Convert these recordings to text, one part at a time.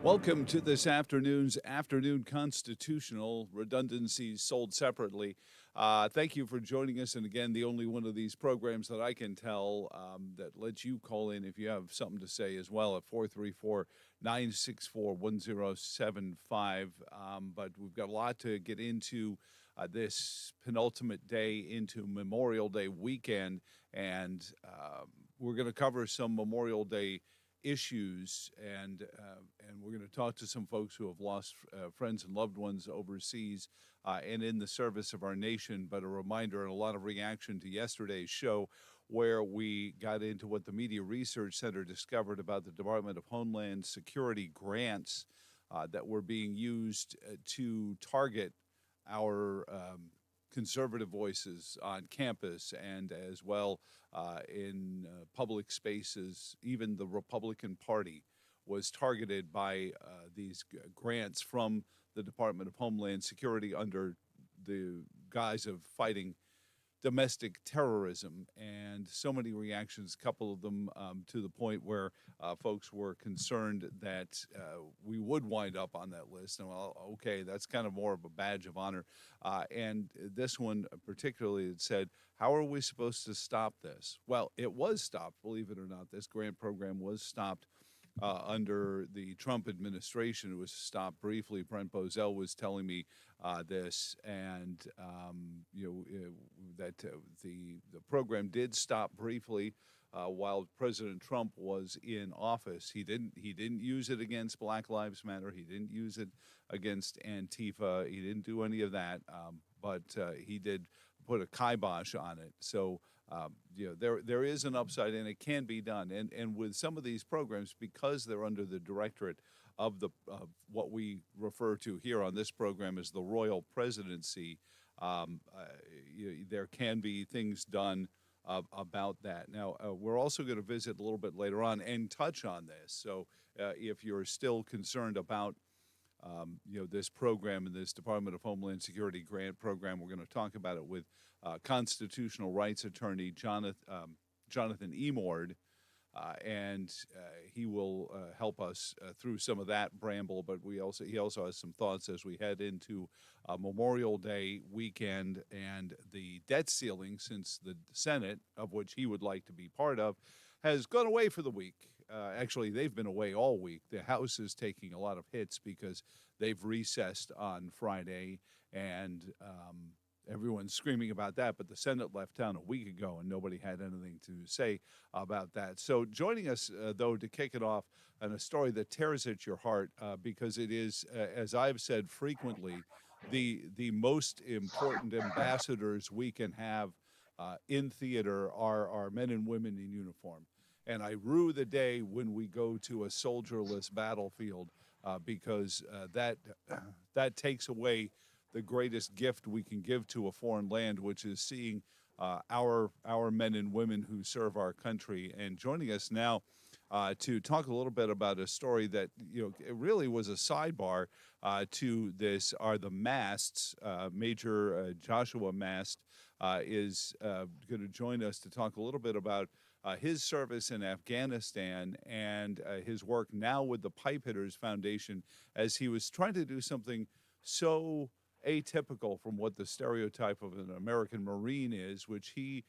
Welcome to this afternoon's Afternoon Constitutional, redundancies sold separately. Thank you for joining us. And again, the only one of these programs that I can tell that lets you call in if you have something to say as well at 434-964-1075. But we've got a lot to get into this penultimate day into Memorial Day weekend. And we're going to cover some Memorial Day issues, and we're going to talk to some folks who have lost friends and loved ones overseas and in the service of our nation. But a reminder and a lot of reaction to yesterday's show, where we got into what the Media Research Center discovered about the Department of Homeland Security grants that were being used to target our conservative voices on campus and as well in public spaces. Even the Republican Party was targeted by these grants from the Department of Homeland Security under the guise of fighting domestic terrorism, and so many reactions, a couple of them to the point where folks were concerned that we would wind up on that list. And well, okay, that's kind of more of a badge of honor. And this one particularly, it said, how are we supposed to stop this? Well, it was stopped, believe it or not. This grant program was stopped under the Trump administration. It was stopped briefly. Brent Bozell was telling me this, and that the program did stop briefly while President Trump was in office. He didn't use it against Black Lives Matter. He didn't use it against Antifa. He didn't do any of that. But he did put a kibosh on it. So there is an upside, and it can be done. And with some of these programs, because they're under the directorate of what we refer to here on this program as the Royal Presidency, there can be things done about that. Now, we're also going to visit a little bit later on and touch on this. So if you're still concerned about this program and this Department of Homeland Security grant program, we're going to talk about it with constitutional rights attorney Jonathan Emord, and he will help us through some of that bramble. But he also has some thoughts as we head into Memorial Day weekend and the debt ceiling, since the Senate, of which he would like to be part of, has gone away for the week. Actually, they've been away all week. The House is taking a lot of hits because they've recessed on Friday, and everyone's screaming about that. But the Senate left town a week ago, and nobody had anything to say about that. So joining us, though, to kick it off, and a story that tears at your heart because it is, as I've said frequently, the most important ambassadors we can have in theater are men and women in uniform. And I rue the day when we go to a soldierless battlefield because that takes away the greatest gift we can give to a foreign land, which is seeing our men and women who serve our country. And joining us now to talk a little bit about a story that it really was a sidebar to this are the Masts. Major Joshua Mast is going to join us to talk a little bit about his service in Afghanistan and his work now with the Pipe Hitters Foundation, as he was trying to do something so atypical from what the stereotype of an American Marine is, which he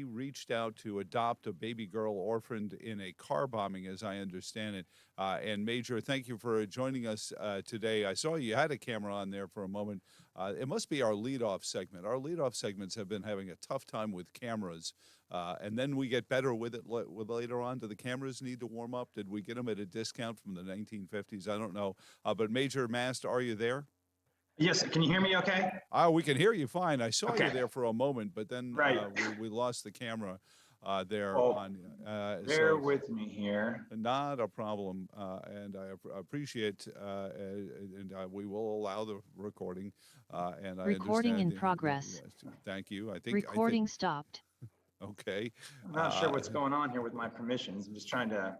reached out to adopt a baby girl orphaned in a car bombing, as I understand it. And Major, thank you for joining us today. I saw you had a camera on there for a moment. It must be our leadoff segment. Our leadoff segments have been having a tough time with cameras, and then we get better with it later on. Do the cameras need to warm up? Did we get them at a discount from the 1950s? I don't know. But Major Mast, are you there? Yes. Can you hear me okay? We can hear you fine. I saw you there for a moment, but then we lost the camera there. Bear with me here. Not a problem, and I appreciate, and we will allow the recording. And recording in progress. Thank you. I think recording stopped. Okay. I'm not sure what's going on here with my permissions. I'm just trying to.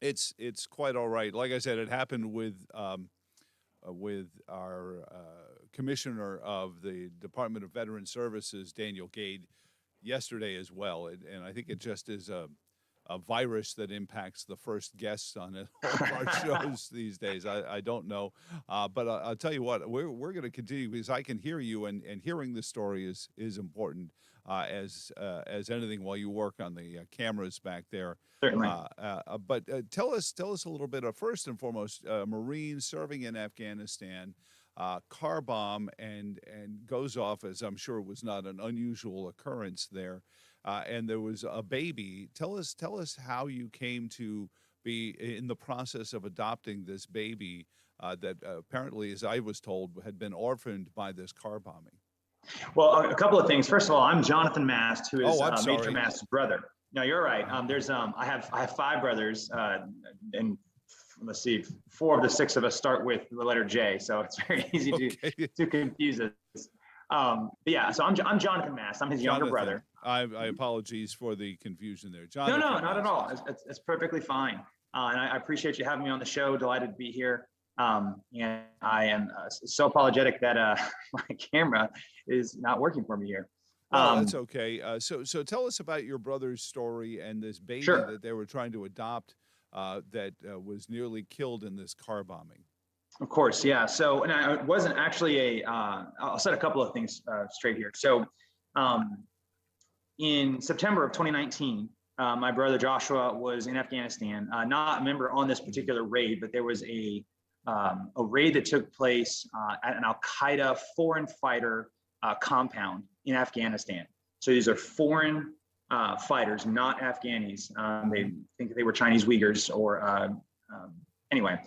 It's quite all right. Like I said, it happened with our commissioner of the Department of Veteran Services, Daniel Gade, yesterday as well. And I think it just is a virus that impacts the first guests on it, all of our shows these days. I don't know, but I'll tell you what, we're going to continue because I can hear you, and hearing the story is important as anything while you work on the cameras back there. Certainly. But tell us a little bit. First and foremost, Marine serving in Afghanistan, car bomb, and goes off, as I'm sure was not an unusual occurrence there. And there was a baby. Tell us how you came to be in the process of adopting this baby that apparently, as I was told, had been orphaned by this car bombing. Well, a couple of things. First of all, I'm Jonathan Mast, who is Major Mast's brother. No, you're right. I have 5 brothers, and let's see, 4 of the 6 of us start with the letter J, so it's very easy to confuse us. Yeah, so I'm Jonathan Mast. I'm his younger brother. I apologize for the confusion there, Jonathan. No, not at all. It's perfectly fine. And I appreciate you having me on the show. Delighted to be here. And I am so apologetic that my camera is not working for me here. That's okay. So tell us about your brother's story and this baby that they were trying to adopt that was nearly killed in this car bombing. Of course, yeah. So, and I wasn't actually I'll set a couple of things straight here. So, in September of 2019, my brother Joshua was in Afghanistan, not a member on this particular raid, but there was a raid that took place at an Al-Qaeda foreign fighter compound in Afghanistan. So these are foreign fighters, not Afghanis. They think they were Chinese Uyghurs or anyway,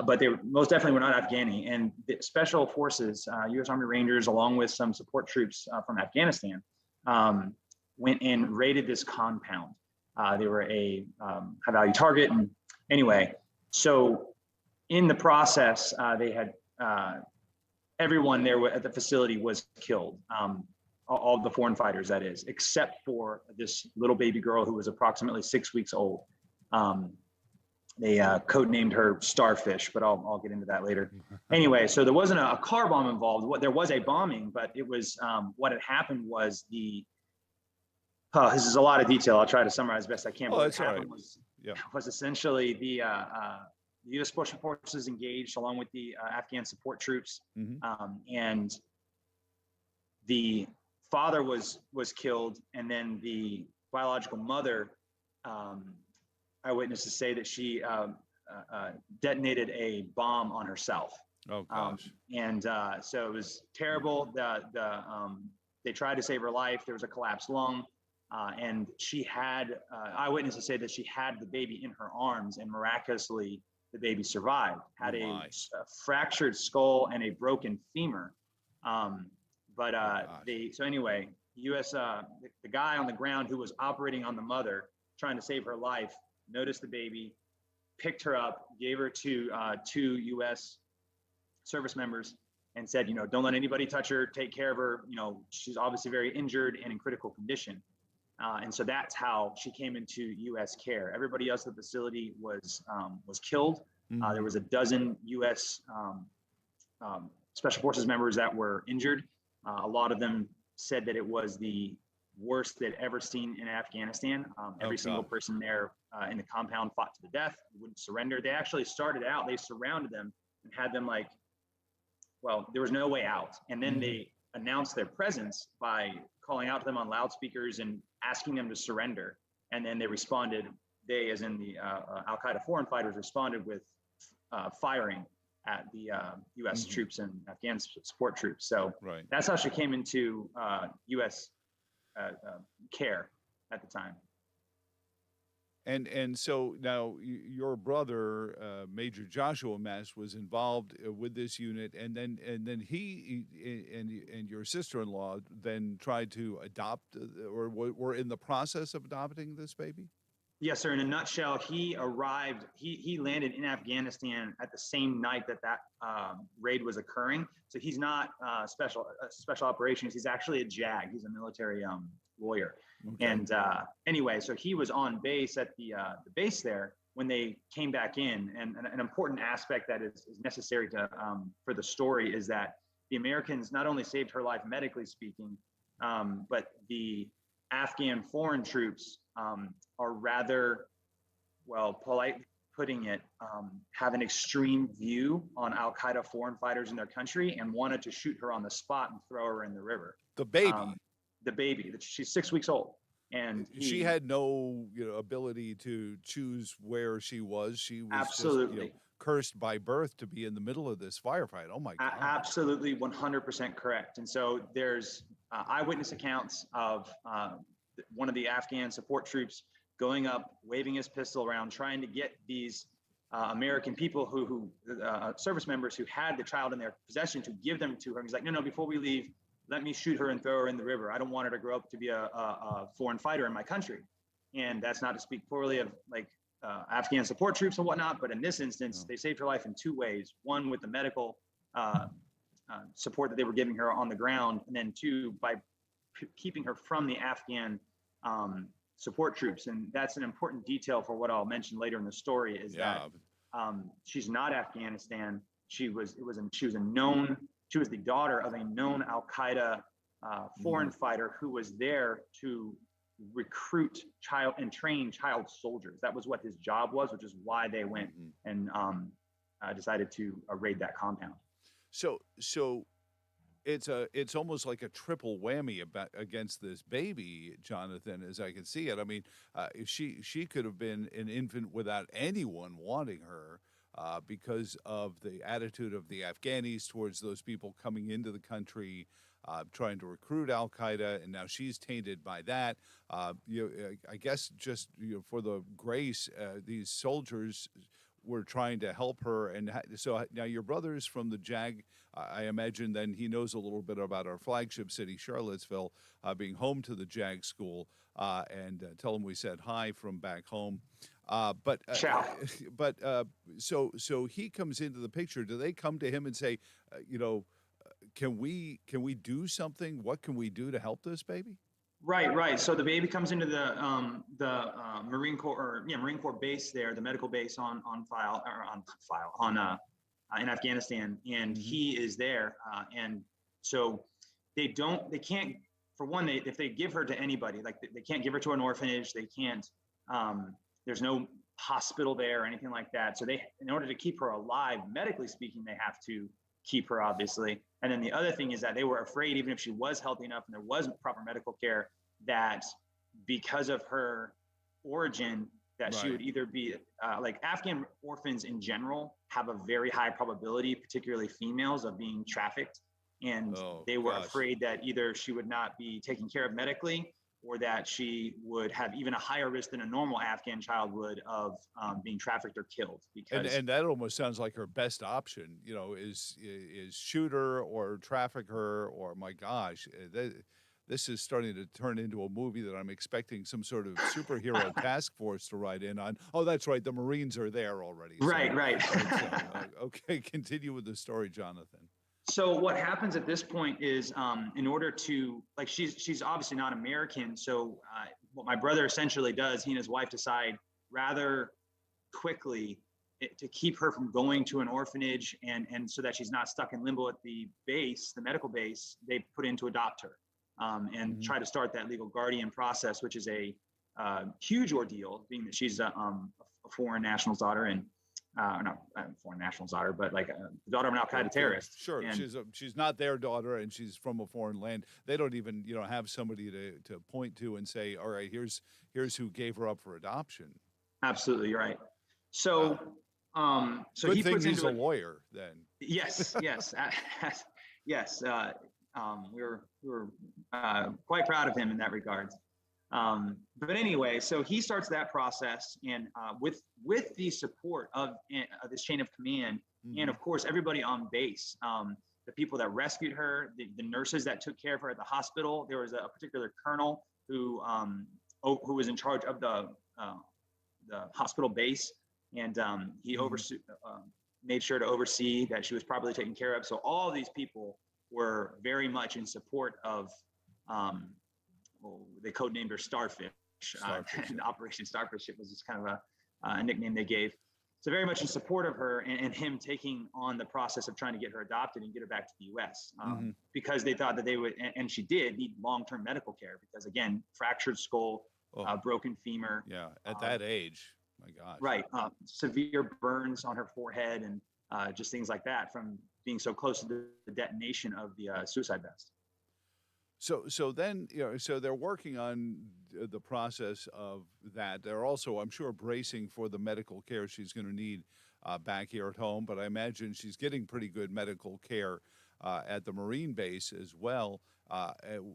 but they most definitely were not Afghani. And the special forces, U.S. Army Rangers, along with some support troops from Afghanistan, went and raided this compound. They were a high-value target. And anyway, so in the process, they had everyone there at the facility was killed. All the foreign fighters, that is, except for this little baby girl who was approximately 6 weeks old. They codenamed her Starfish, but I'll get into that later. Anyway, so there wasn't a car bomb involved. There was a bombing, but it was what had happened was this is a lot of detail. I'll try to summarize best I can. Oh, what happened was essentially the U.S. Special Forces engaged along with the Afghan support troops, and the father was killed, and then the biological mother, eyewitnesses say that she detonated a bomb on herself. Oh gosh! So it was terrible. They tried to save her life. There was a collapsed lung, and she had eyewitnesses say that she had the baby in her arms, and miraculously the baby survived. Had a fractured skull and a broken femur. So anyway, U.S. The guy on the ground who was operating on the mother, trying to save her life, noticed the baby, picked her up, gave her to 2 U.S. service members, and said, don't let anybody touch her, take care of her. She's obviously very injured and in critical condition. And so that's how she came into U.S. care. Everybody else at the facility was killed. There was a dozen U.S. Special Forces members that were injured. A lot of them said that it was the worst they'd ever seen in Afghanistan. Every single person there in the compound fought to the death, wouldn't surrender. They actually started out, they surrounded them and had them there was no way out. And then they announced their presence by calling out to them on loudspeakers and asking them to surrender. And then they responded, they, as in the Al-Qaeda foreign fighters, responded with firing at the U.S. troops and Afghan support troops. So that's how she came into U.S. care at the time. And so now your brother, Major Joshua Mast, was involved with this unit, and then he and your sister-in-law then tried to adopt, or were in the process of adopting this baby? Yes, sir. In a nutshell, he arrived. He landed in Afghanistan at the same night that raid was occurring. So he's not special operations. He's actually a JAG. He's a military lawyer. Okay. And anyway, so he was on base at the base there when they came back in. And an important aspect that is necessary to for the story is that the Americans not only saved her life medically speaking, but the Afghan foreign troops are rather, well, politely putting it, have an extreme view on Al-Qaeda foreign fighters in their country and wanted to shoot her on the spot and throw her in the river. The baby. The baby. She's 6 weeks old. And she had no ability to choose where she was. She was absolutely just, cursed by birth to be in the middle of this firefight. Oh my God. Absolutely 100% correct. And so there's eyewitness accounts of one of the Afghan support troops going up, waving his pistol around, trying to get these American people who service members who had the child in their possession to give them to her. He's like, no, before we leave, let me shoot her and throw her in the river. I don't want her to grow up to be a foreign fighter in my country. And that's not to speak poorly of Afghan support troops and whatnot, but in this instance, they saved her life in two ways. One, with the medical support that they were giving her on the ground, and then two, by keeping her from the Afghan support troops. And that's an important detail for what I'll mention later in the story is that she's not Afghanistan. She was the daughter of a known Al-Qaeda foreign fighter who was there to recruit child and train child soldiers. That was what his job was, which is why they went and decided to raid that compound. So it's almost like a triple whammy against this baby, Jonathan, as I can see it. I mean, she could have been an infant without anyone wanting her. Because of the attitude of the Afghanis towards those people coming into the country, trying to recruit Al-Qaeda, and now she's tainted by that. I guess just for the grace, these soldiers were trying to help her. And so now your brother's from the JAG. I imagine then he knows a little bit about our flagship city, Charlottesville, being home to the JAG school, and tell him we said hi from back home. So he comes into the picture. Do they come to him and say, can we do something? What can we do to help this baby? Right. So the baby comes into the Marine Corps base there, the medical base in Afghanistan, and he is there. And so they can't. For one, if they give her to anybody, they can't give her to an orphanage. They can't. There's no hospital there or anything like that. So in order to keep her alive, medically speaking, they have to keep her, obviously. And then the other thing is that they were afraid, even if she was healthy enough and there was proper medical care, that because of her origin, that she would either be Afghan orphans in general have a very high probability, particularly females, of being trafficked. And they were afraid that either she would not be taken care of medically, or that she would have even a higher risk than a normal Afghan child would of being trafficked or killed. And that almost sounds like her best option, is shoot her or traffic her, or my gosh, this is starting to turn into a movie that I'm expecting some sort of superhero task force to ride in on. Oh, that's right. The Marines are there already. Right. Okay, continue with the story, Jonathan. So what happens at this point is, in order to, she's obviously not American. So what my brother essentially does, he and his wife decide rather quickly to keep her from going to an orphanage, and so that she's not stuck in limbo at the base, the medical base, they put in to adopt her and try to start that legal guardian process, which is a huge ordeal, being that she's a foreign national's daughter, and not foreign national's daughter, but the daughter of an Al-Qaeda terrorist. Sure, and she's not their daughter, and she's from a foreign land. They don't even have somebody to point to and say, all right, here's who gave her up for adoption. Absolutely, you're right. So, so good he thing puts he's into a lawyer then. Yes. We were quite proud of him in that regard. But anyway, so he starts that process, and with the support of this chain of command, and of course everybody on base, the people that rescued her, the nurses that took care of her at the hospital. There was a particular colonel who was in charge of the hospital base, and he made sure to oversee that she was properly taken care of. So all these people were very much in support of. They codenamed her Starfish. And Operation Starfish. It was just kind of a nickname they gave. so very much in support of her and him taking on the process of trying to get her adopted and get her back to the U.S. Because they thought that they would, and she did need long-term medical care because, again, fractured skull, broken femur. Yeah, at that age, my gosh. Right, severe burns on her forehead and just things like that from being so close to the detonation of the suicide vest. So then, so they're working on the process of that. They're also, I'm sure, bracing for the medical care she's going to need back here at home. But I imagine she's getting pretty good medical care at the Marine base as well.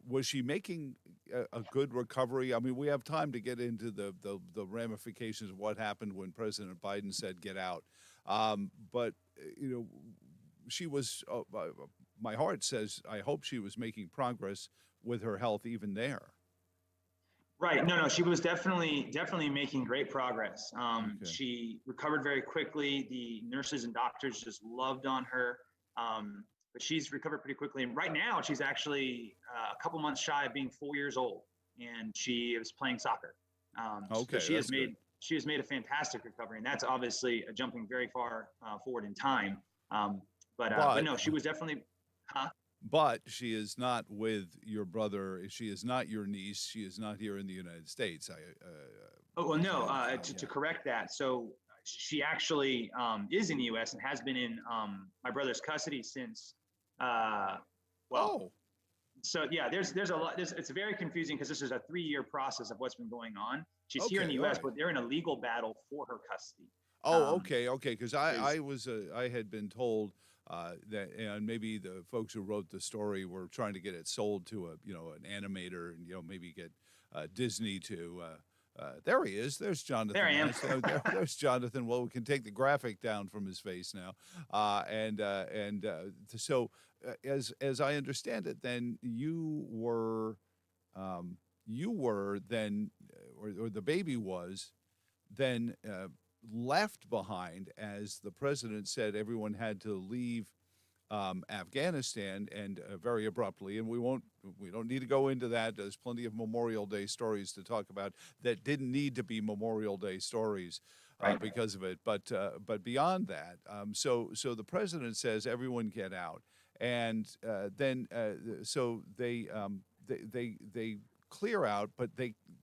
Was she making a good recovery? I mean, we have time to get into the ramifications of what happened when President Biden said, "Get out." But she was. My heart says I hope she was making progress with her health even there. Right. No, she was definitely making great progress. She recovered very quickly. The nurses and doctors just loved on her. But she's recovered pretty quickly. And right now, she's actually a couple months shy of being 4 years old, and she is playing soccer. So she has made a fantastic recovery, and that's obviously jumping very far forward in time. But no, she was definitely. But she is not with your brother. She is not your niece. She is not here in the United States. To correct that. So she actually is in the U.S. and has been in my brother's custody since. So yeah, there's a lot. It's very confusing because this is a 3-year process of what's been going on. She's here in the U.S., but they're in a legal battle for her custody. Okay. Because I had been told that, and maybe the folks who wrote the story were trying to get it sold to an animator, and maybe get Disney to. There he is. There's Jonathan. There I am. There's Jonathan. Well, we can take the graphic down from his face now. So as I understand it, then you were then, or the baby was then left behind, as the president said everyone had to leave Afghanistan, and very abruptly. And we don't need to go into that. There's plenty of Memorial Day stories to talk about that didn't need to be Memorial Day stories because of it. But beyond that, so the president says everyone get out, and then so they clear out, but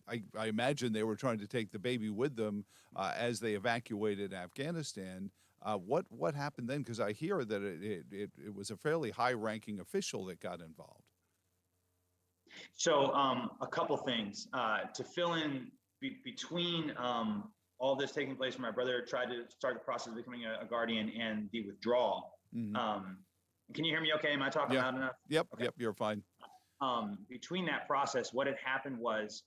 I imagine they were trying to take the baby with them as they evacuated Afghanistan. What happened then? Because I hear that it was a fairly high-ranking official that got involved. So a couple things to fill in between all this taking place. My brother tried to start the process of becoming a guardian and the withdrawal. Can you hear me okay? Am I talking loud enough? Yep, okay. Yep, you're fine. Between that process, what had happened was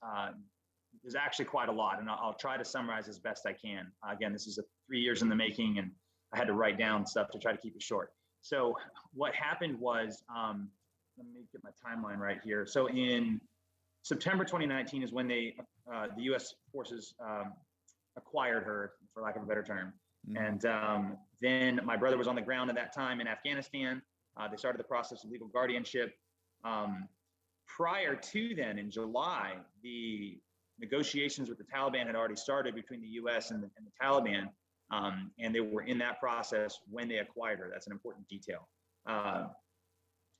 there's actually quite a lot, and I'll try to summarize as best I can. Again, this is 3 years in the making, and I had to write down stuff to try to keep it short. So what happened was, let me get my timeline right here. So in September 2019 is when the U.S. forces acquired her, for lack of a better term. And then my brother was on the ground at that time in Afghanistan. They started the process of legal guardianship. Prior to then, in July, the negotiations with the Taliban had already started between the U.S. and the Taliban, and they were in that process when they acquired her. That's an important detail.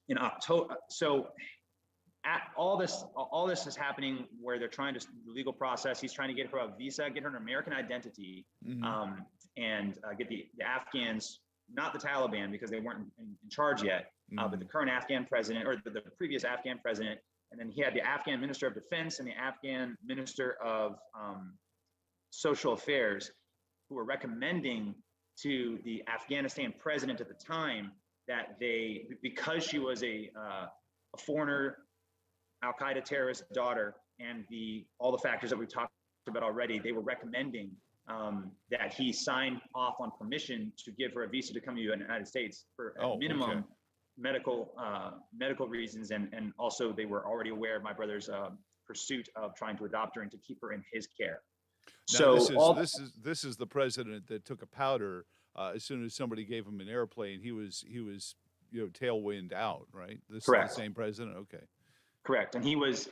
In October, so all this is happening where they're trying to the legal process. He's trying to get her a visa, get her an American identity, and get the Afghans, not the Taliban because they weren't in charge yet, but the current Afghan president, or the previous Afghan president. And then he had the Afghan Minister of Defense and the Afghan Minister of Social Affairs, who were recommending to the Afghanistan president at the time that because she was a foreigner, Al-Qaeda terrorist daughter, and all the factors that we've talked about already, they were recommending that he sign off on permission to give her a visa to come to the United States for minimum medical reasons, and also they were already aware of my brother's pursuit of trying to adopt her and to keep her in his care. Now, this is the president that took a powder as soon as somebody gave him an airplane. He was tailwind out, right? This Correct. Is the same president. Okay. Correct, and he was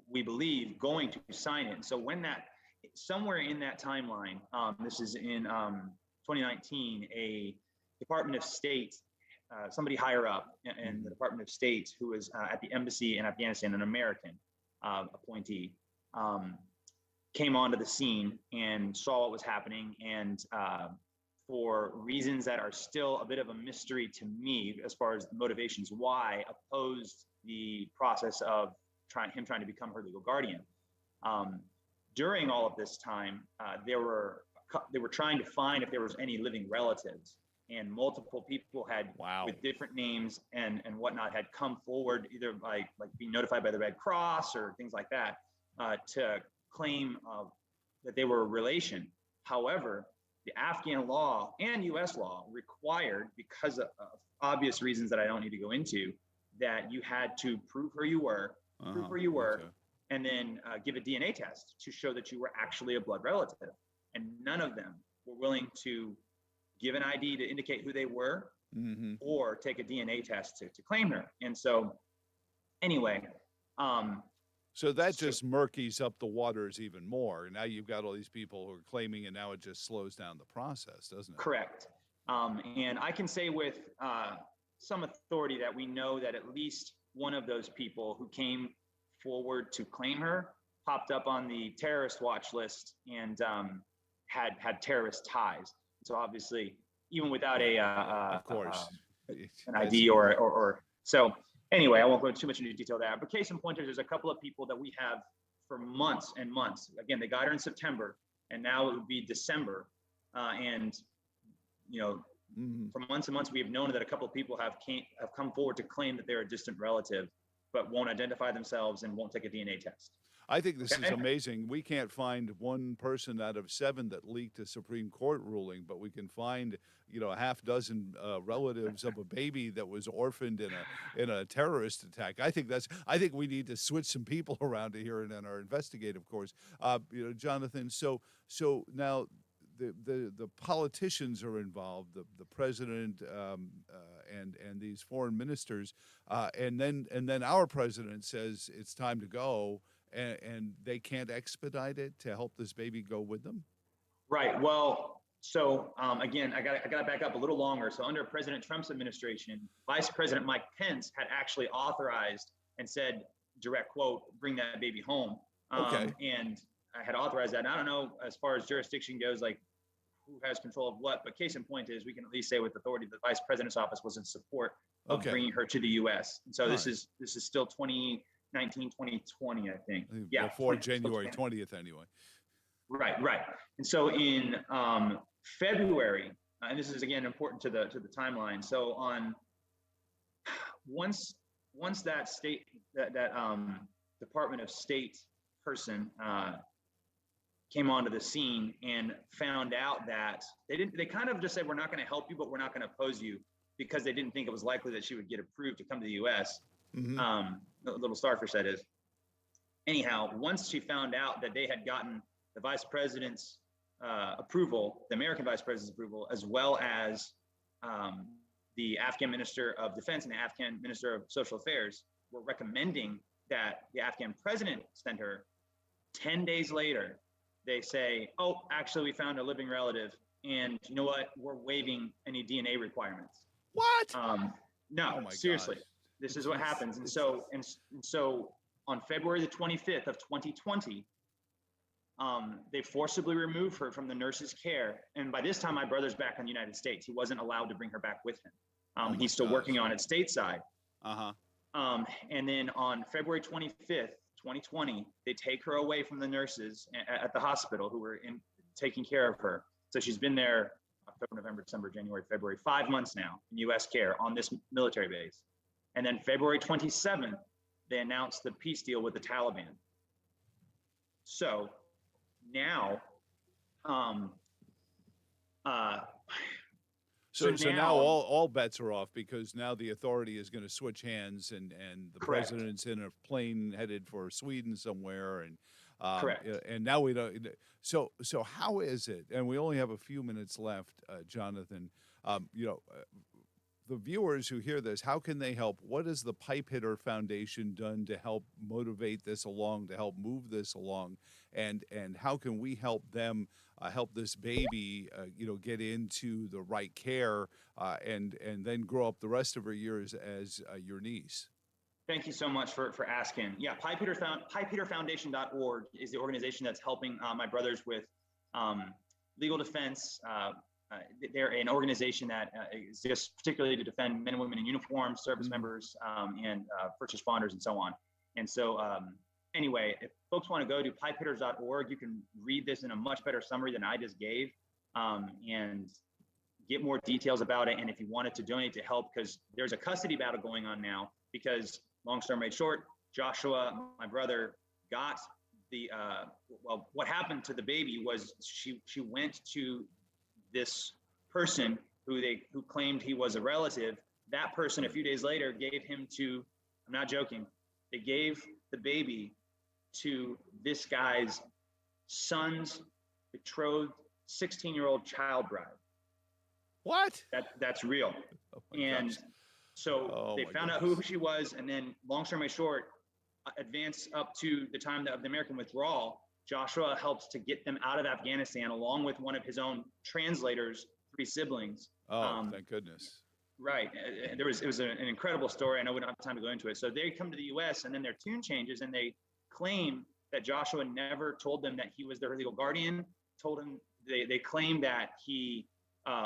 we believe going to sign it. So when that somewhere in that timeline, this is in 2019, a Department of State, somebody higher up in the Department of State who was at the embassy in Afghanistan, an American appointee, came onto the scene and saw what was happening, and for reasons that are still a bit of a mystery to me as far as the motivations why, opposed the process of him trying to become her legal guardian. During all of this time, they were trying to find if there was any living relatives, and multiple people had with different names and whatnot had come forward, either by like being notified by the Red Cross or things like that, to claim that they were a relation. However, the Afghan law and U.S. law required, because of obvious reasons that I don't need to go into, that you had to prove who you were, and then give a DNA test to show that you were actually a blood relative. And none of them were willing to give an ID to indicate who they were, or take a DNA test to claim her. And so, anyway. So that just murkies up the waters even more. Now you've got all these people who are claiming, and now it just slows down the process, doesn't it? Correct. And I can say with some authority that we know that at least one of those people who came forward to claim her popped up on the terrorist watch list and had terrorist ties. So obviously, even without of course, an ID or so. Anyway, I won't go too much into detail there. But case in point, there's a couple of people that we have for months and months. Again, they got her in September, and now it would be December, and for months and months, we have known that a couple of people have come forward to claim that they're a distant relative, but won't identify themselves and won't take a DNA test. I think this is amazing. We can't find one person out of 7 that leaked a Supreme Court ruling, but we can find, a half dozen relatives of a baby that was orphaned in a terrorist attack. I think we need to switch some people around here in our investigative course. Jonathan. So now the politicians are involved, the president and these foreign ministers, and then our president says it's time to go. And they can't expedite it to help this baby go with them? Right. Well, so again, I got to back up a little longer. So under President Trump's administration, Vice President Mike Pence had actually authorized and said, direct quote, bring that baby home. And I had authorized that. And I don't know, as far as jurisdiction goes, like who has control of what, but case in point is we can at least say with authority the Vice President's office was in support of bringing her to the U.S. And so this is still 2019, 2020, I think. Yeah. Before January 20th, anyway. Right. And so in February, and this is again important to the timeline. So on once that Department of State person came onto the scene and found out that they kind of just said, we're not going to help you, but we're not going to oppose you, because they didn't think it was likely that she would get approved to come to the U.S. Little starfish, that is. Anyhow, once she found out that they had gotten the vice president's approval, the American vice president's approval, as well as the Afghan Minister of Defense and the Afghan Minister of Social Affairs were recommending that the Afghan president send her, 10 days later, they say, oh, actually, we found a living relative, and you know what? We're waiving any DNA requirements. What? No, seriously. Gosh. This is what happens. And so on February the 25th of 2020, they forcibly removed her from the nurse's care. And by this time, my brother's back in the United States. He wasn't allowed to bring her back with him. He's still working on it stateside. And then on February 25th, 2020, they take her away from the nurses at the hospital who were taking care of her. So she's been there October, November, December, January, February, 5 months now in U.S. care on this military base. And then February 27th, they announced the peace deal with the Taliban. So now, so now all bets are off, because now the authority is going to switch hands, and the president's in a plane headed for Sweden somewhere, and and now we don't. So how is it? And we only have a few minutes left, Jonathan. the viewers who hear this, how can they help? What has the Pipe Hitter Foundation done to help motivate this along, to help move this along, and how can we help them help this baby, get into the right care and then grow up the rest of her years as your niece? Thank you so much for asking. Yeah, PipeHitterFoundation.org is the organization that's helping my brothers with legal defense. They're an organization that exists particularly to defend men and women in uniform, service members, and first responders, and so on. And so, anyway, if folks want to go to pipehitters.org, you can read this in a much better summary than I just gave, and get more details about it. And if you wanted to donate to help, because there's a custody battle going on now, because long story made short, Joshua, my brother, got the, what happened to the baby was she went to this person who claimed he was a relative. That person a few days later gave him to, I'm not joking, they gave the baby to this guy's son's betrothed 16-year-old child bride. What? That's real. Oh and gosh. so they found out who she was, and then long story short, advance up to the time of the American withdrawal, Joshua helps to get them out of Afghanistan along with one of his own translators, 3 siblings. Oh, thank goodness. Right. It was an incredible story. I know we don't have time to go into it. So they come to the U.S. and then their tune changes, and they claim that Joshua never told them that he was their legal guardian. They claim that he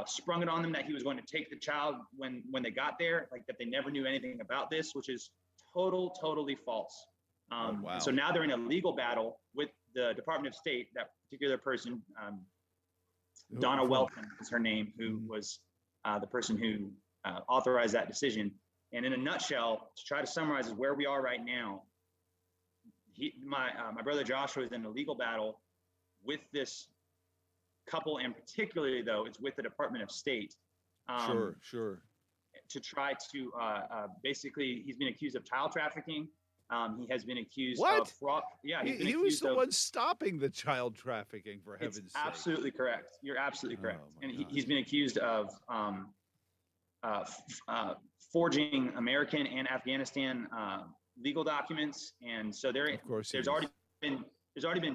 sprung it on them that he was going to take the child when they got there, like that they never knew anything about this, which is totally false. Wow. So now they're in a legal battle with the Department of State. That particular person, Donna Welton is her name, who was the person who authorized that decision. And in a nutshell, to try to summarize, is where we are right now. My brother Joshua is in a legal battle with this couple, and particularly though it's with the Department of State. Sure. To try to basically, he's been accused of child trafficking. He has been accused of fraud. Yeah, he was the one stopping the child trafficking, for heaven's sake. Absolutely correct. You're absolutely correct. And he's been accused of forging American and Afghanistan legal documents. And so there's already been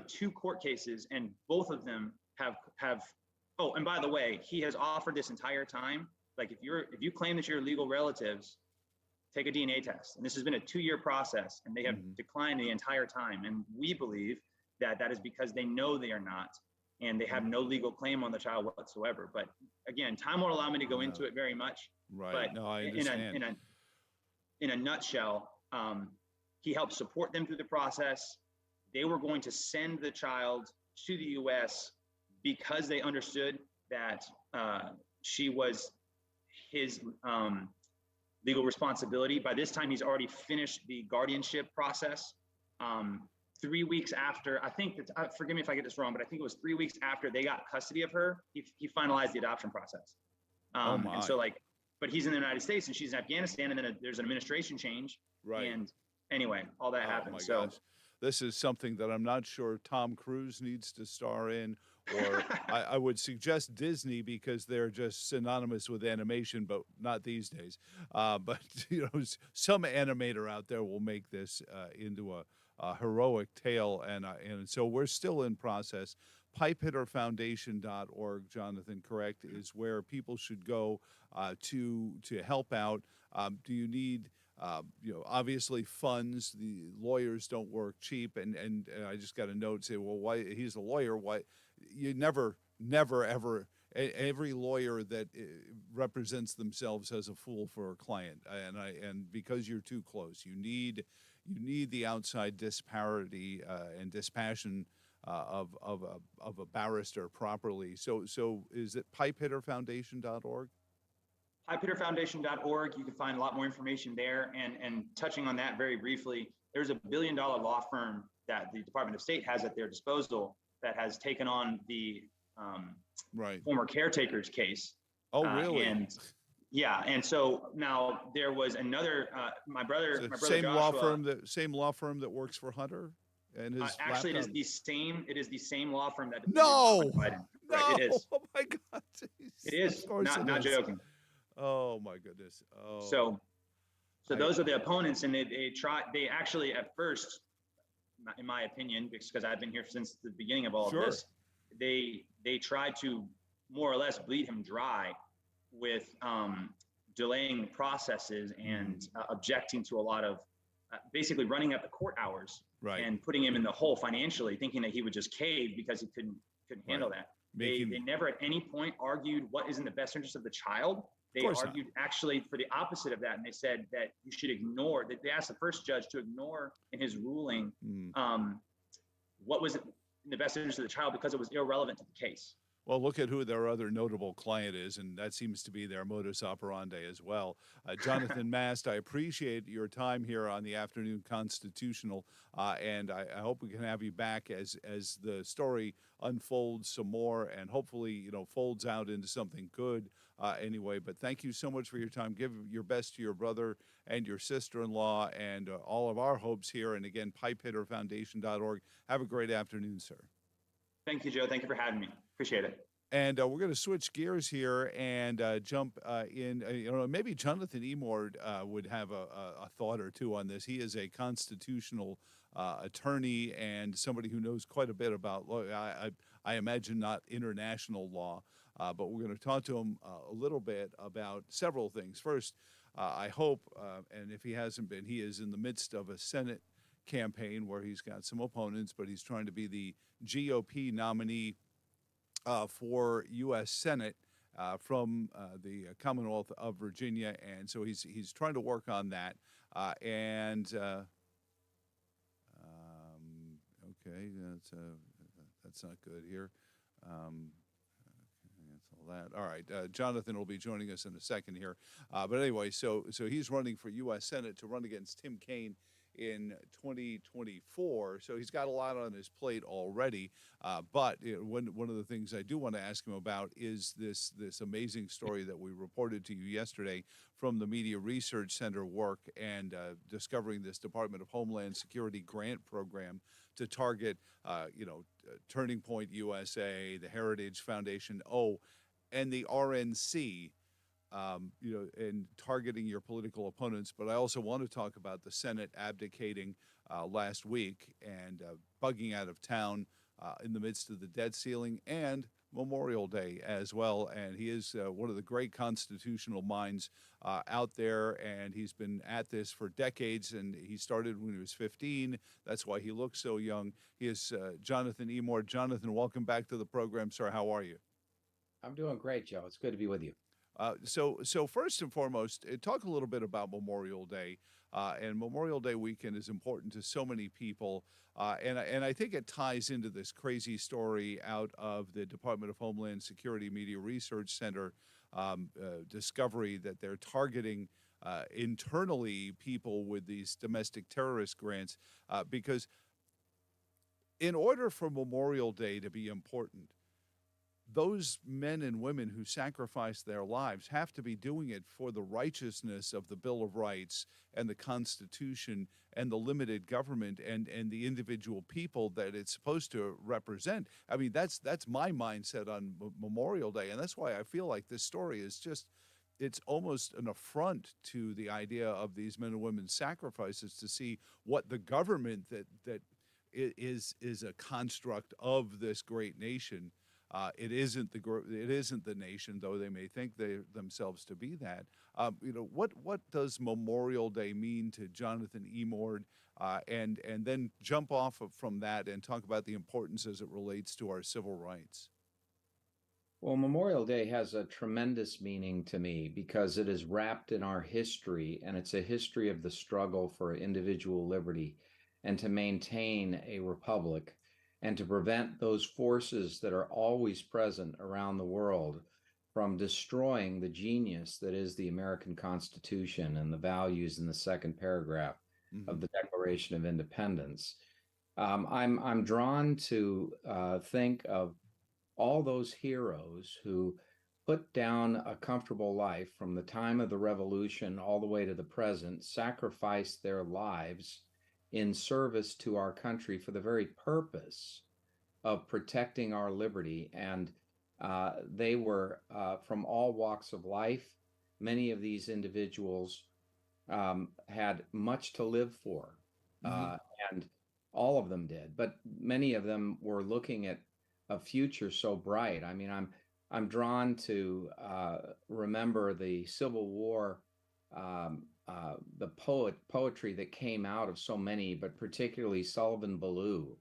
2 court cases, and both of them have. Oh, and by the way, he has offered this entire time, like if you claim that you're legal relatives, take a DNA test. And this has been a 2-year process, and they have declined the entire time. And we believe that is because they know they are not, and they have no legal claim on the child whatsoever. But again, time won't allow me to go into it very much. Right. But no, I understand. In a nutshell, he helped support them through the process. They were going to send the child to the U.S. because they understood that she was his legal responsibility. By this time, he's already finished the guardianship process. 3 weeks after, I think that, forgive me if I get this wrong, but I think it was 3 weeks after they got custody of her, he finalized the adoption process. And so but he's in the United States and she's in Afghanistan, and then there's an administration change. Right. And anyway, all that happened. So this is something that I'm not sure Tom Cruise needs to star in, or I would suggest Disney, because they're just synonymous with animation, but not these days. But some animator out there will make this into a heroic tale, and so we're still in process. PipeHitterFoundation.org, Jonathan, correct, is where people should go to help out. Do you need obviously funds? The lawyers don't work cheap, and I just got a note say, well, why he's a lawyer? Why you never ever. Every lawyer that represents themselves as a fool for a client, and because you're too close, you need the outside disparity and dispassion of a barrister properly. So is it PipeHitterFoundation.org? PipeHitterFoundation.org. You can find a lot more information there. And touching on that very briefly, there's a $1 billion law firm that the Department of State has at their disposal that has taken on the former caretaker's case. Oh, really? And so now there was another. My brother same Joshua, same law firm that works for Hunter and his. Actually, it is the same. It is the same law firm that. No. Right, No. it is. Oh my God. It is. Not joking. Oh my goodness. Oh, So, so I those are the opponents, and they actually at first, in my opinion, because I've been here since the beginning of all of sure. this, they tried to more or less bleed him dry with delaying processes Mhm. and objecting to a lot of basically running up the court hours Right. and putting him in the hole financially, thinking that he would just cave because he couldn't handle Right. that. They Making, never at any point argued what is in the best interest of the child. of They course not. argued actually for the opposite of that, and they said that you should ignore. They asked the first judge to ignore in his ruling Mm. what was in the best interest of the child because it was irrelevant to the case. Well, look at who their other notable client is, and that seems to be their modus operandi as well. Jonathan Mast, I appreciate your time here on the Afternoon Constitutional, and I hope we can have you back as the story unfolds some more, and hopefully, folds out into something good. Anyway, but thank you so much for your time. Give your best to your brother and your sister-in-law, and all of our hopes here. And again, pipehitterfoundation.org. Have a great afternoon, sir. Thank you, Joe. Thank you for having me. Appreciate it. And we're going to switch gears here and jump in. Maybe Jonathan Emord would have a thought or two on this. He is a constitutional attorney and somebody who knows quite a bit about law. I imagine not international law, but we're going to talk to him a little bit about several things. First, I hope, and if he hasn't been, he is in the midst of a Senate campaign where he's got some opponents, but he's trying to be the GOP nominee for U.S. Senate from the Commonwealth of Virginia, and so he's trying to work on that. Okay, that's not good here. Cancel that. All right, Jonathan will be joining us in a second here. But anyway, so he's running for U.S. Senate to run against Tim Kaine in 2024. So he's got a lot on his plate already. But one of the things I do want to ask him about is this amazing story that we reported to you yesterday from the Media Research Center work and discovering this Department of Homeland Security grant program to target, Turning Point USA, the Heritage Foundation, and the RNC. And targeting your political opponents. But I also want to talk about the Senate abdicating last week and bugging out of town in the midst of the debt ceiling and Memorial Day as well. And he is one of the great constitutional minds out there, and he's been at this for decades. And he started when he was 15. That's why he looks so young. He is Jonathan Emord. Jonathan, welcome back to the program, sir. How are you? I'm doing great, Joe. It's good to be with you. So first and foremost, talk a little bit about Memorial Day. And Memorial Day weekend is important to so many people. And I think it ties into this crazy story out of the Department of Homeland Security Media Research Center discovery that they're targeting internally people with these domestic terrorist grants. Because in order for Memorial Day to be important, those men and women who sacrifice their lives have to be doing it for the righteousness of the Bill of Rights and the Constitution and the limited government and the individual people that it's supposed to represent. I mean, that's my mindset on Memorial Day, and that's why I feel like this story is just, it's almost an affront to the idea of these men and women's sacrifices to see what the government that is a construct of this great nation. It isn't the nation, though they may think themselves to be that. What does Memorial Day mean to Jonathan Emord, and then jump off from that and talk about the importance as it relates to our civil rights. Well, Memorial Day has a tremendous meaning to me because it is wrapped in our history, and it's a history of the struggle for individual liberty and to maintain a republic and to prevent those forces that are always present around the world from destroying the genius that is the American Constitution and the values in the second paragraph of the Declaration of Independence. I'm drawn to think of all those heroes who put down a comfortable life from the time of the revolution all the way to the present, sacrificed their lives in service to our country for the very purpose of protecting our liberty. And they were from all walks of life, many of these individuals had much to live for, Mm-hmm. and all of them did. But many of them were looking at a future so bright. I mean, I'm drawn to remember the Civil War, the poetry that came out of so many, but particularly Sullivan Ballou,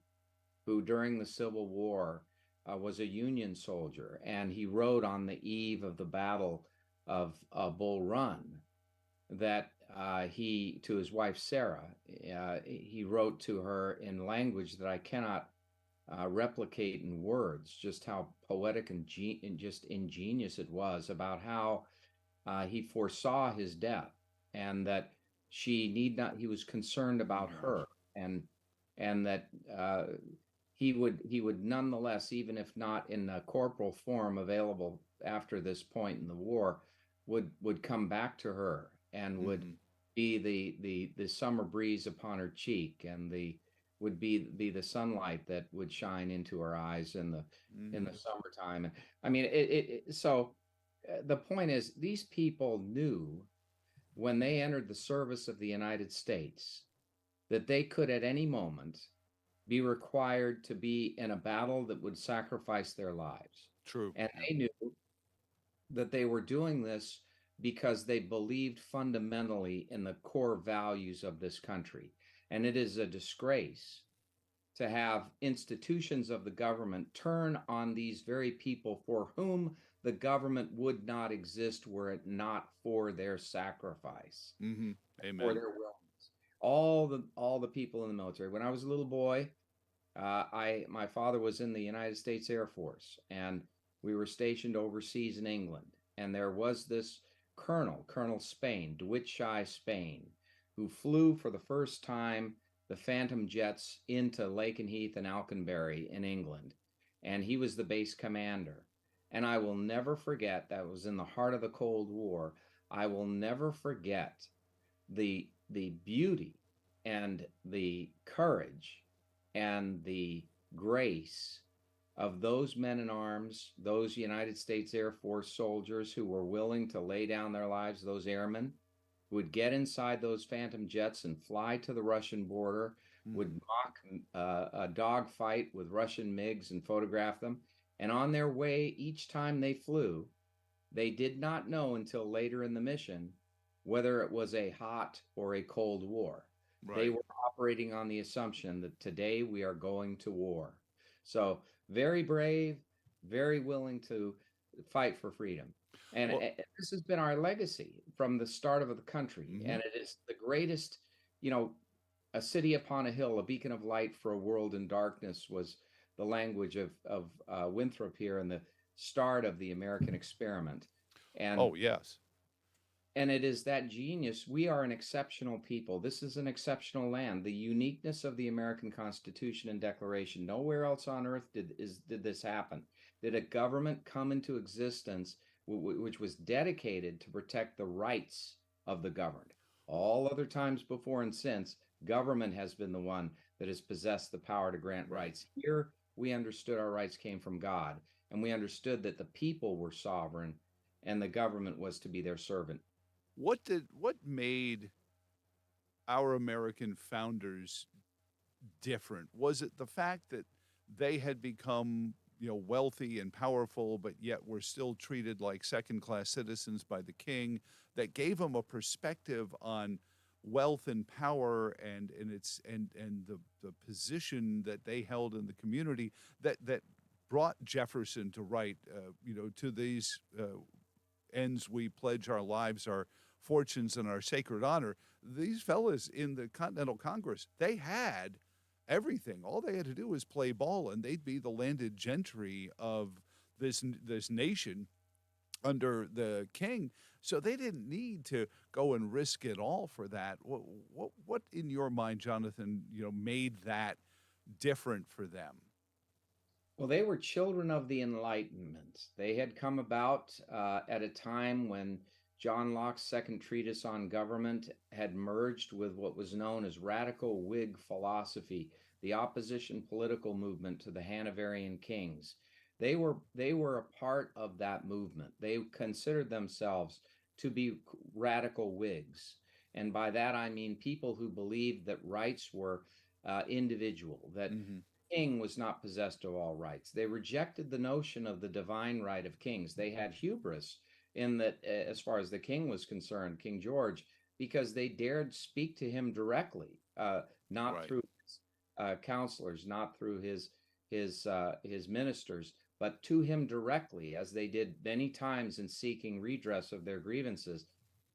who during the Civil War was a Union soldier, and he wrote on the eve of the Battle of Bull Run that he, to his wife Sarah, he wrote to her in language that I cannot replicate in words, just how poetic and just ingenious it was, about how he foresaw his death, and that she need not, he was concerned Oh my about gosh. her, and that he would nonetheless, even if not in a corporal form available after this point in the war, would come back to her and would Mm-hmm. be the summer breeze upon her cheek, and would be the sunlight that would shine into her eyes in Mm-hmm. the summertime. And I mean, so the point is, these people knew when they entered the service of the United States that they could at any moment be required to be in a battle that would sacrifice their lives. True. And Yeah. they knew that they were doing this because they believed fundamentally in the core values of this country. And it is a disgrace to have institutions of the government turn on these very people for whom the government would not exist were it not for their sacrifice, Mm-hmm. for Amen. their willingness. All the people in the military. When I was a little boy, my father was in the United States Air Force, and we were stationed overseas in England. And there was this Colonel Spain, DeWitt Shy Spain, who flew for the first time the Phantom jets into Lakenheath and Alconbury in England. And he was the base commander. And I will never forget, that was in the heart of the Cold War. I will never forget the beauty and the courage and the grace of those men in arms, those United States Air Force soldiers who were willing to lay down their lives, those airmen who would get inside those Phantom jets and fly to the Russian border, Mm-hmm. would mock a dogfight with Russian MiGs and photograph them. And on their way, each time they flew, they did not know until later in the mission whether it was a hot or a cold war. They Right. were operating on the assumption that today we are going to war. So very brave, very willing to fight for freedom. And Well. this has been our legacy from the start of the country. Mm-hmm. And it is the greatest, you know, a city upon a hill, a beacon of light for a world in darkness was the language of Winthrop here in the start of the American experiment. And Oh yes. and it is that genius. We are an exceptional people. This is an exceptional land. The uniqueness of the American Constitution and Declaration. Nowhere else on earth did this happen. Did a government come into existence which was dedicated to protect the rights of the governed? All other times before and since, government has been the one that has possessed the power to grant Right. rights. Here, we understood our rights came from God, and we understood that the people were sovereign and the government was to be their servant. What made our American founders different? Was it the fact that they had become, wealthy and powerful, but yet were still treated like second-class citizens by the king, that gave them a perspective on wealth and power and the position that they held in the community that brought Jefferson to write, to these ends we pledge our lives, our fortunes, and our sacred honor. These fellas in the Continental Congress, they had everything. All they had to do was play ball, and they'd be the landed gentry of this nation under the king. So they didn't need to go and risk it all for that. What in your mind, Jonathan, made that different for them? Well, they were children of the Enlightenment. They had come about at a time when John Locke's second treatise on government had merged with what was known as radical Whig philosophy, the opposition political movement to the Hanoverian kings. They were a part of that movement. They considered themselves to be radical Whigs. And by that, I mean people who believed that rights were individual, that Hmm. king was not possessed of all rights. They rejected the notion of the divine right of kings. They had hubris in that, as far as the king was concerned, King George, because they dared speak to him directly, not Right. through his counselors, not through his ministers, but to him directly, as they did many times in seeking redress of their grievances.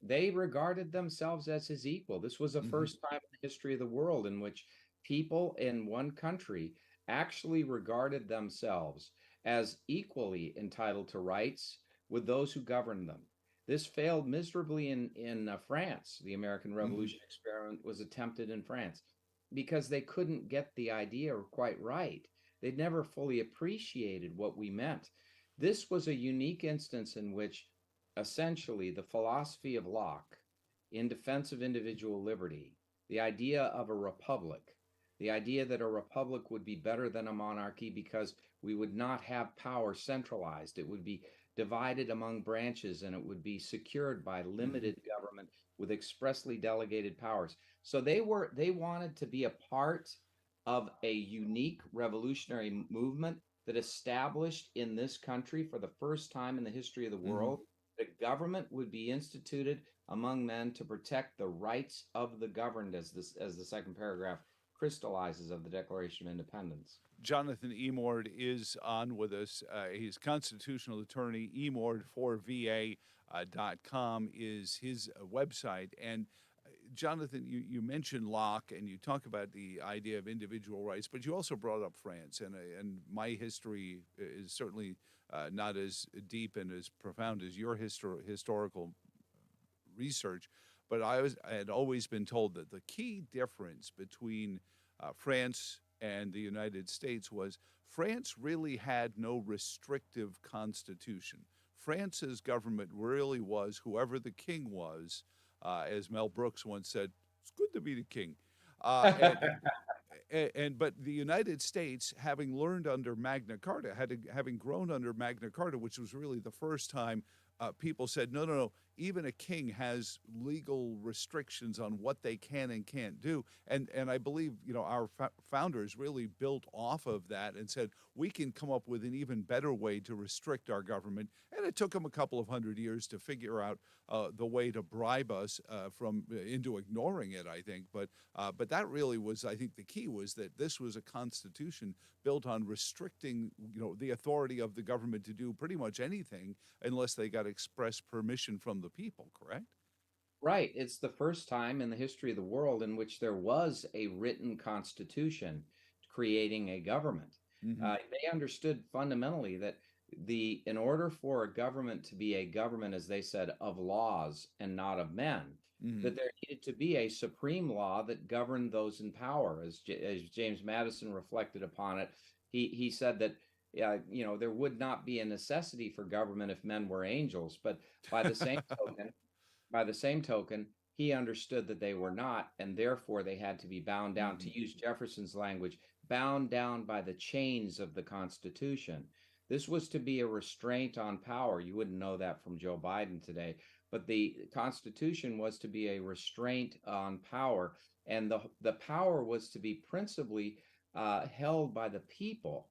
They regarded themselves as his equal. This was the Hmm. first time in the history of the world in which people in one country actually regarded themselves as equally entitled to rights with those who governed them. This failed miserably in France. The American Hmm. Revolution experiment was attempted in France because they couldn't get the idea quite right. They'd never fully appreciated what we meant. This was a unique instance in which essentially the philosophy of Locke in defense of individual liberty, the idea of a republic, the idea that a republic would be better than a monarchy because we would not have power centralized. It would be divided among branches and it would be secured by Hmm. limited government with expressly delegated powers. So they wanted to be a part of a unique revolutionary movement that established in this country for the first time in the history of the Hmm. world that government would be instituted among men to protect the rights of the governed, as the second paragraph crystallizes of the Declaration of Independence. Jonathan Emord is on with us. He's constitutional attorney. Emord4va.com is his website. And Jonathan, you mentioned Locke and you talk about the idea of individual rights, but you also brought up France. And my history is certainly not as deep and as profound as your historical research. But I had always been told that the key difference between France and the United States was France really had no restrictive constitution. France's government really was whoever the king was, as Mel Brooks once said, "It's good to be the king." Uh, and, but the United States, having learned under Magna Carta, having grown under Magna Carta, which was really the first time people said, no, no, no, even a king has legal restrictions on what they can and can't do. And I believe, our founders really built off of that and said, we can come up with an even better way to restrict our government. And it took them a couple of 100 years to figure out the way to bribe us from into ignoring it, I think. But that really was, I think, the key was that this was a constitution built on restricting, the authority of the government to do pretty much anything unless they got express permission from the people, correct? Right. It's the first time in the history of the world in which there was a written constitution creating a government. Hmm. They understood fundamentally that in order for a government to be a government, as they said, of laws and not of men, Hmm. that there needed to be a supreme law that governed those in power. As James Madison reflected upon it, he said that there would not be a necessity for government if men were angels, but by the same token, by the same token, he understood that they were not, and therefore they had to be bound down, Hmm. to use Jefferson's language, bound down by the chains of the Constitution. This was to be a restraint on power. You wouldn't know that from Joe Biden today, but the Constitution was to be a restraint on power, and the power was to be principally held by the people.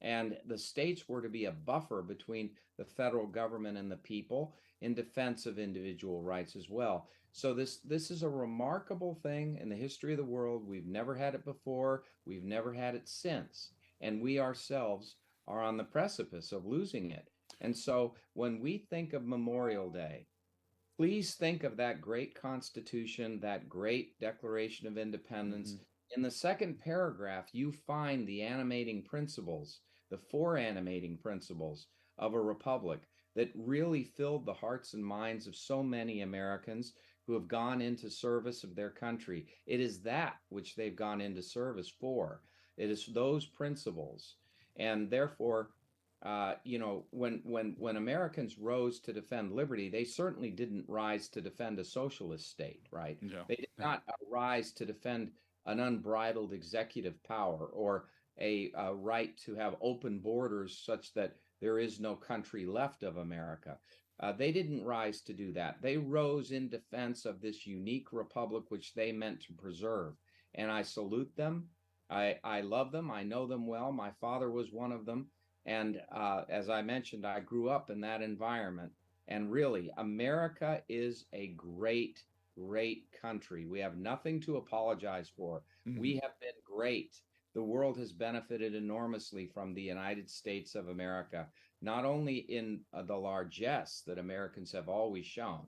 And the states were to be a buffer between the federal government and the people in defense of individual rights as well. So this is a remarkable thing in the history of the world. We've never had it before. We've never had it since. And we ourselves are on the precipice of losing it. And so when we think of Memorial Day, please think of that great Constitution, that great Declaration of Independence. Hmm. In the second paragraph, you find the animating principles, the four animating principles of a republic that really filled the hearts and minds of so many Americans who have gone into service of their country. It is that which they've gone into service for. It is those principles. And therefore, when Americans rose to defend liberty, they certainly didn't rise to defend a socialist state, right? No. They did not rise to defend an unbridled executive power or a right to have open borders such that there is no country left of America. They didn't rise to do that. They rose in defense of this unique republic which they meant to preserve. And I salute them. I love them. I know them well. My father was one of them. And as I mentioned, I grew up in that environment. And really, America is a great, great country. We have nothing to apologize for. We have been great. The world has benefited enormously from the United States of America, not only in the largesse that Americans have always shown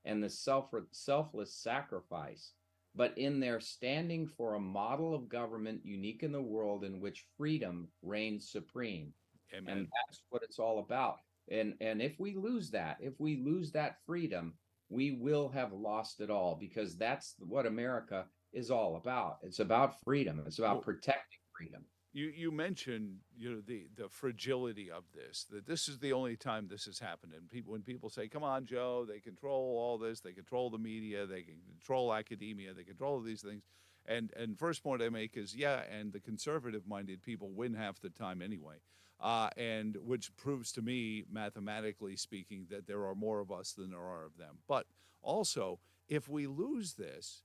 and the selfless sacrifice, but in their standing for a model of government unique in the world in which freedom reigns supreme. Amen. And that's what it's all about. And if we lose that freedom, we will have lost it all, because that's what America is all about. It's about freedom. It's about protecting freedom. You mentioned, the fragility of this, that this is the only time this has happened. And when people say, come on, Joe, they control all this, they control the media, they can control academia, they control these things. And first point I make is, and the conservative-minded people win half the time anyway. And which proves to me, mathematically speaking, that there are more of us than there are of them. But also, if we lose this,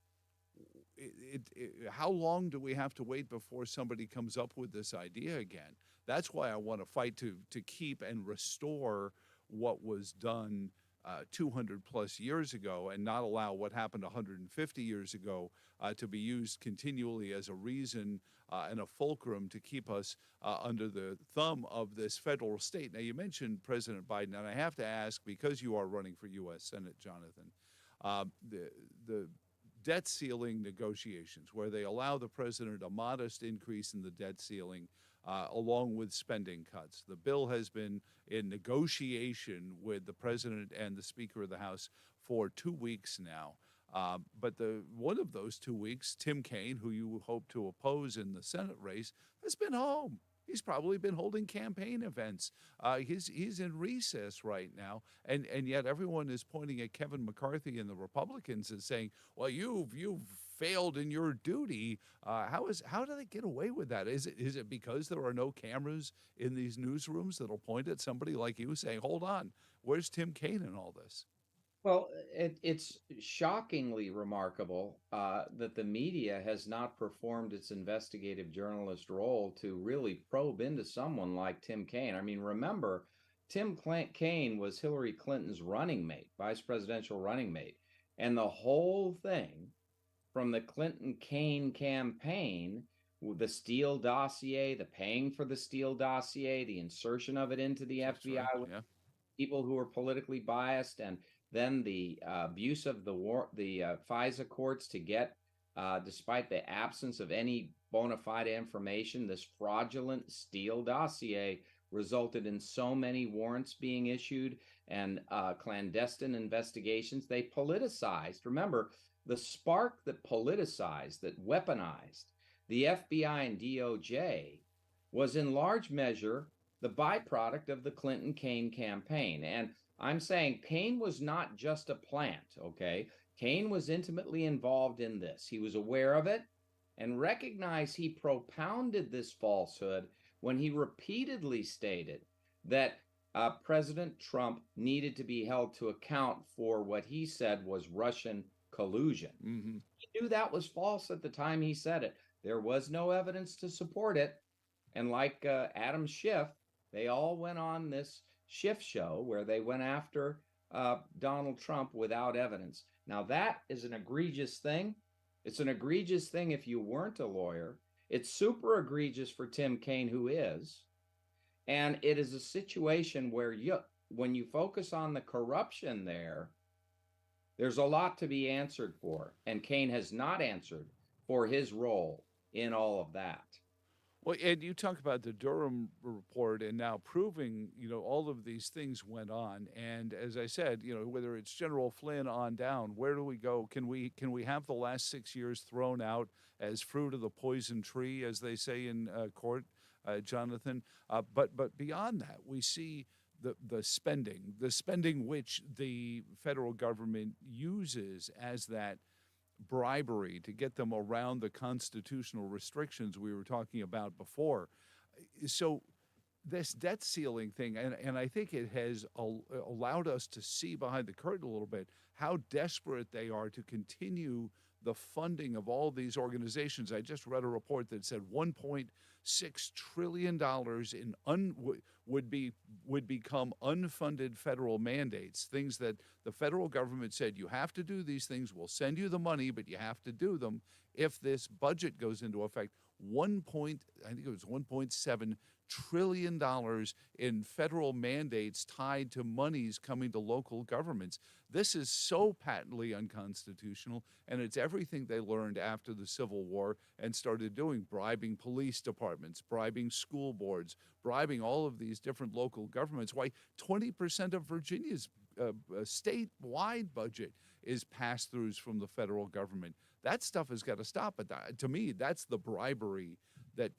how long do we have to wait before somebody comes up with this idea again? That's why I want to fight to keep and restore what was done 200 plus years ago, and not allow what happened 150 years ago to be used continually as a reason and a fulcrum to keep us under the thumb of this federal state. Now, you mentioned President Biden, and I have to ask, because you are running for U.S. Senate, Jonathan, the debt ceiling negotiations, where they allow the president a modest increase in the debt ceiling along with spending cuts. The bill has been in negotiation with the president and the Speaker of the House for 2 weeks now. But one of those 2 weeks, Tim Kaine, who you hope to oppose in the Senate race, has been home. He's probably been holding campaign events. He's in recess right now, and yet everyone is pointing at Kevin McCarthy and the Republicans and saying, "Well, you've failed in your duty." How do they get away with that? Is it because there are no cameras in these newsrooms that'll point at somebody like you saying, "Hold on, where's Tim Kaine in all this?" Well, it's shockingly remarkable that the media has not performed its investigative journalist role to really probe into someone like Tim Kaine. I mean, remember, Tim Kaine was Hillary Clinton's running mate, vice presidential running mate. And the whole thing from the Clinton-Kaine campaign, the Steele dossier, the paying for the Steele dossier, the insertion of it into the FBI, Right, yeah. people who were politically biased, and then the abuse of the FISA courts to get, despite the absence of any bona fide information, this fraudulent Steele dossier resulted in so many warrants being issued and clandestine investigations. They politicized. Remember, the spark that politicized, that weaponized the FBI and DOJ was in large measure the byproduct of the Clinton-Kaine campaign. And I'm saying Kaine was not just a plant, okay? Kaine was intimately involved in this. He was aware of it and recognized he propounded this falsehood when he repeatedly stated that President Trump needed to be held to account for what he said was Russian collusion. Mm-hmm. He knew that was false at the time he said it. There was no evidence to support it. And like Adam Schiff, they all went on this Schiff show where they went after Donald Trump without evidence. Now, that is an egregious thing. It's an egregious thing if you weren't a lawyer. It's super egregious for Tim Kaine, who is. And it is a situation where when you focus on the corruption there's a lot to be answered for. And Kaine has not answered for his role in all of that. Well, and you talk about the Durham report and now proving, all of these things went on. And as I said, whether it's General Flynn on down, where do we go? Can we have the last 6 years thrown out as fruit of the poison tree, as they say in court, Jonathan? But beyond that, we see the spending which the federal government uses as that bribery to get them around the constitutional restrictions we were talking about before. So this debt ceiling thing, and I think it has allowed us to see behind the curtain a little bit how desperate they are to continue the funding of all these organizations. I just read a report that said $1.6 trillion in would become unfunded federal mandates, things that the federal government said you have to do these things, we'll send you the money, but you have to do them if this budget goes into effect. I think it was $1.7 trillion in federal mandates tied to monies coming to local governments. This is so patently unconstitutional, and it's everything they learned after the Civil War and started doing, bribing police departments, bribing school boards, bribing all of these different local governments. Why 20% of Virginia's statewide budget is pass-throughs from the federal government. That stuff has got to stop. But to me, that's the bribery that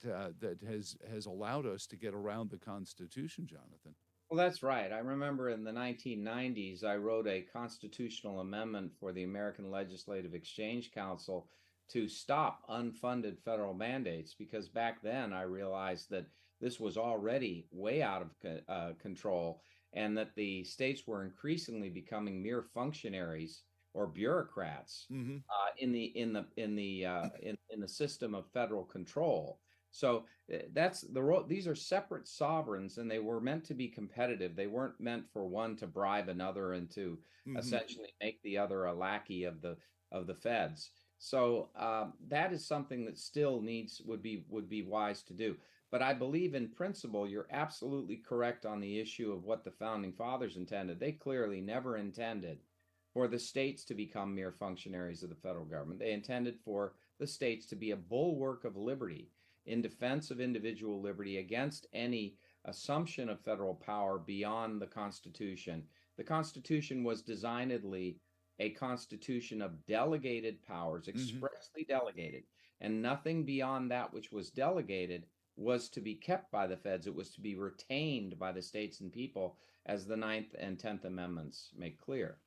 has allowed us to get around the Constitution, Jonathan. Well, that's right. I remember in the 1990s, I wrote a constitutional amendment for the American Legislative Exchange Council to stop unfunded federal mandates, because back then I realized that this was already way out of control, and that the states were increasingly becoming mere functionaries or bureaucrats in the system of federal control. So that's the role. These are separate sovereigns, and they were meant to be competitive. They weren't meant for one to bribe another and to essentially make the other a lackey of the feds. So that is something that still would be wise to do. But I believe in principle, you're absolutely correct on the issue of what the founding fathers intended. They clearly never intended for the states to become mere functionaries of the federal government. They intended for the states to be a bulwark of liberty in defense of individual liberty against any assumption of federal power beyond the Constitution. The Constitution was designedly a constitution of delegated powers, expressly delegated, and nothing beyond that which was delegated was to be kept by the feds. It was to be retained by the states and people, as the 9th and 10th Amendments make clear.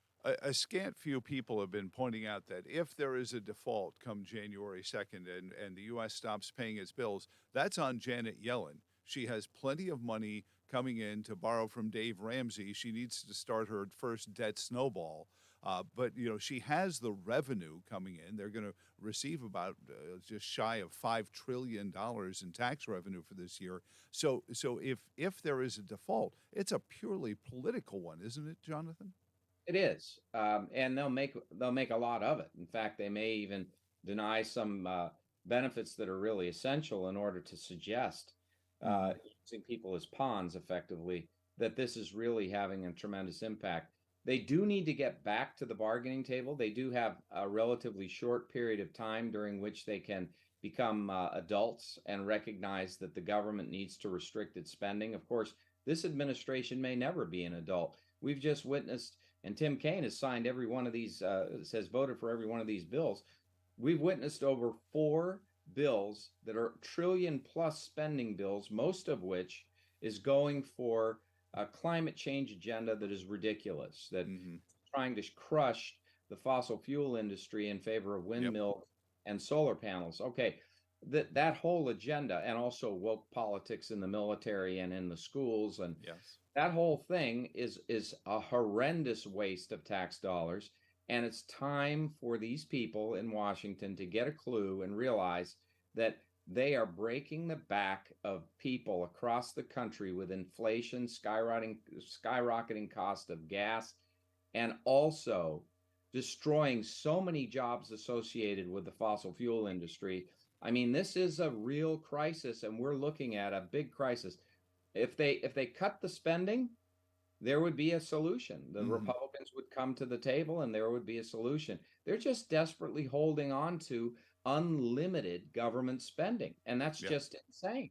A scant few people have been pointing out that if there is a default come January 2nd and the U.S. stops paying its bills, that's on Janet Yellen. She has plenty of money coming in to borrow from Dave Ramsey. She needs to start her first debt snowball. But, she has the revenue coming in. They're going to receive about just shy of $5 trillion in tax revenue for this year. So if there is a default, it's a purely political one, isn't it, Jonathan? It is, and they'll make a lot of it. In fact, they may even deny some benefits that are really essential in order to suggest, using people as pawns effectively, that this is really having a tremendous impact. They do need to get back to the bargaining table. They do have a relatively short period of time during which they can become adults and recognize that the government needs to restrict its spending. Of course, this administration may never be an adult. We've just witnessed, and Tim Kaine has signed every one of these, says voted for every one of these bills. We've witnessed over 4 bills that are trillion-plus spending bills, most of which is going for a climate change agenda that is ridiculous, that trying to crush the fossil fuel industry in favor of windmills and solar panels. Okay, that whole agenda, and also woke politics in the military and in the schools, and that whole thing is a horrendous waste of tax dollars. And it's time for these people in Washington to get a clue and realize that they are breaking the back of people across the country with inflation, skyrocketing cost of gas, and also destroying so many jobs associated with the fossil fuel industry. I mean, this is a real crisis, and we're looking at a big crisis. If they cut the spending, there would be a solution. The Republicans would come to the table and there would be a solution. They're just desperately holding on to unlimited government spending, and that's just insane.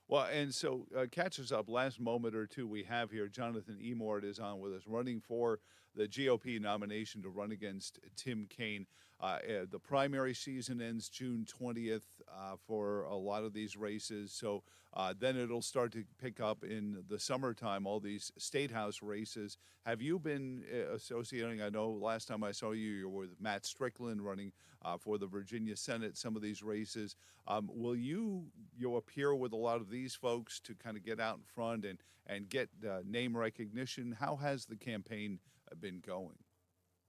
Well, and so catch us up. Last moment or two we have here. Jonathan Emord is on with us, running for the GOP nomination to run against Tim Kaine. The primary season ends June 20th for a lot of these races. So then it'll start to pick up in the summertime, all these state house races. Have you been associating? I know last time I saw you, you were with Matt Strickland running for the Virginia Senate, some of these races. Will you appear with a lot of these folks to kind of get out in front and get name recognition? How has the campaign been going?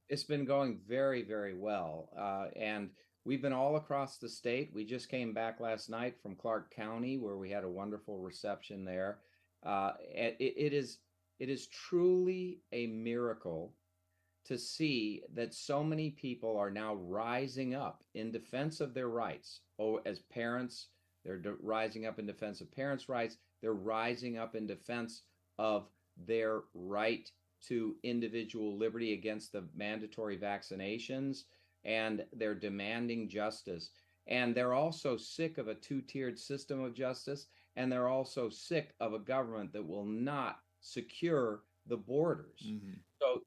It's been going very, very well. And we've been all across the state. We just came back last night from Clark County, where we had a wonderful reception there. It is truly a miracle to see that so many people are now rising up in defense of their rights. Oh, as parents, they're rising up in defense of parents' rights. They're rising up in defense of their right to individual liberty against the mandatory vaccinations, and they're demanding justice. And they're also sick of a two-tiered system of justice, and they're also sick of a government that will not secure the borders. Mm-hmm. So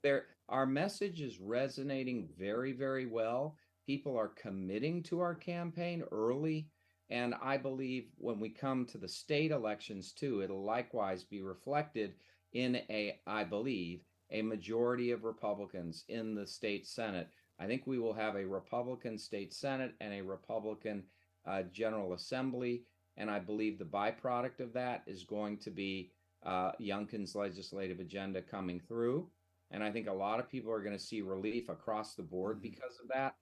our message is resonating very, very well. People are committing to our campaign early. And I believe when we come to the state elections too, it'll likewise be reflected in I believe, a majority of Republicans in the state Senate. I think we will have a Republican state Senate and a Republican General Assembly. And I believe the byproduct of that is going to be Youngkin's legislative agenda coming through. And I think a lot of people are going to see relief across the board because of that.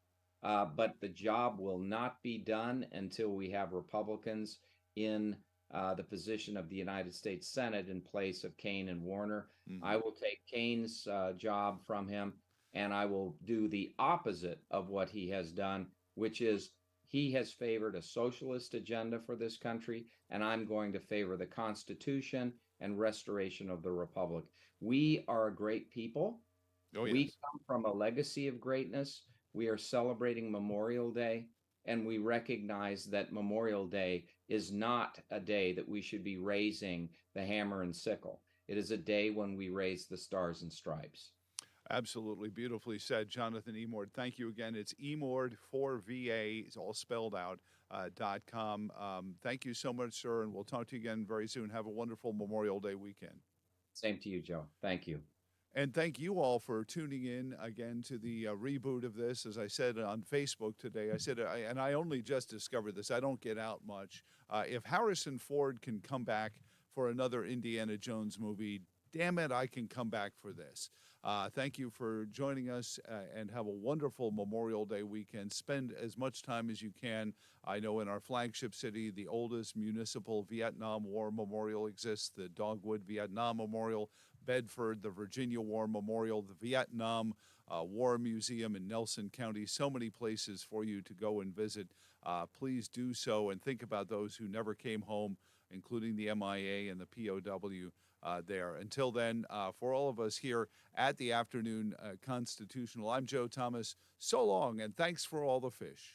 But the job will not be done until we have Republicans in the position of the United States Senate in place of Kaine and Warner. Mm-hmm. I will take Kaine's job from him, and I will do the opposite of what he has done, which is he has favored a socialist agenda for this country, and I'm going to favor the Constitution and restoration of the Republic. We are a great people. Oh, yes. We come from a legacy of greatness. We are celebrating Memorial Day, and we recognize that Memorial Day is not a day that we should be raising the hammer and sickle. It is a day when we raise the stars and stripes. Absolutely. Beautifully said, Jonathan Emord. Thank you again. It's Emord for VA, it's all spelled out, .com. Thank you so much, sir, and we'll talk to you again very soon. Have a wonderful Memorial Day weekend. Same to you, Joe. Thank you. And thank you all for tuning in again to the reboot of this. As I said on Facebook today, I said, and I only just discovered this, I don't get out much. If Harrison Ford can come back for another Indiana Jones movie, damn it, I can come back for this. Thank you for joining us and have a wonderful Memorial Day weekend. Spend as much time as you can. I know in our flagship city, the oldest municipal Vietnam War memorial exists, the Dogwood Vietnam Memorial, Bedford, the Virginia War Memorial, the Vietnam War Museum in Nelson County. So many places for you to go and visit. Please do so and think about those who never came home, including the MIA and the POW there. Until then, for all of us here at the Afternoon Constitutional, I'm Joe Thomas. So long, and thanks for all the fish.